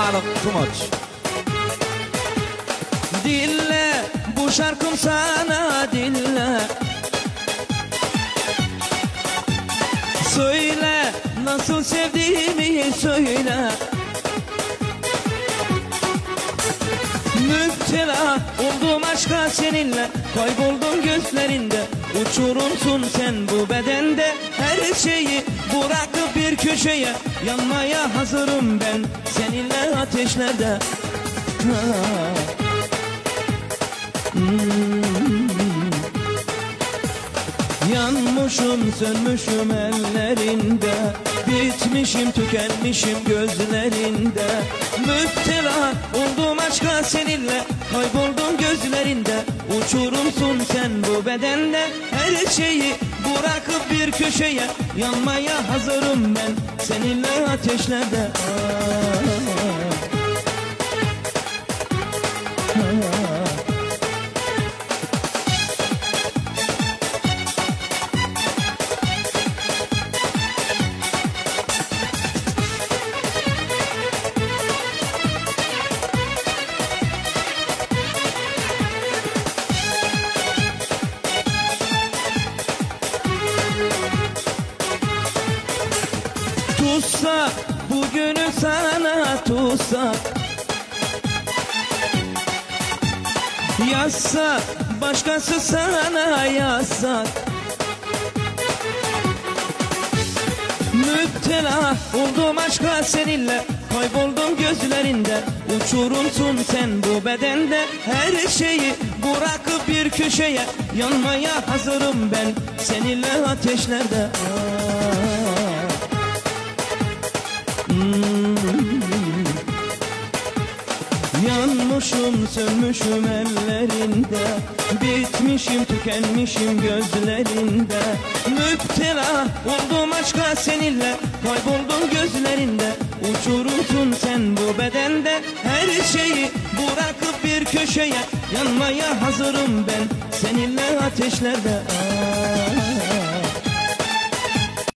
sağlık Tumoç. Dinle bu şarkım sana, dinle. Söyle nasıl sevdiğimi söyle. Müptela oldum aşka seninle, kayboldum gözlerinde. Uçurumsun sen bu bedende, her şeyi bırakıp bir köşeye. Yanmaya hazırım ben seninle ateşlerde. Yanmışım sönmüşüm ellerinde, bitmişim tükenmişim gözlerinde. Müptela oldum aşka seninle, kayboldum gözlerinde. Uçurumsun sen bu bedende, her şeyi bırakıp bir köşeye. Yanmaya hazırım ben seninle ateşlerde. Tutsak bugünü sana tutsak, yazsak başkası sana yazsak. Müptela oldum aşka seninle, kayboldum gözlerinde. Uçurumsun sen bu bedende, her şeyi bırakıp bir köşeye. Yanmaya hazırım ben seninle ateşlerde. Yanmışım sönmüşüm ellerinde, bitmişim tükenmişim gözlerinde. Müptela oldum aşka seninle, kayboldum gözlerinde. Uçurumsun sen bu bedende, her şeyi bırakıp bir köşeye. Yanmaya hazırım ben seninle ateşlerde.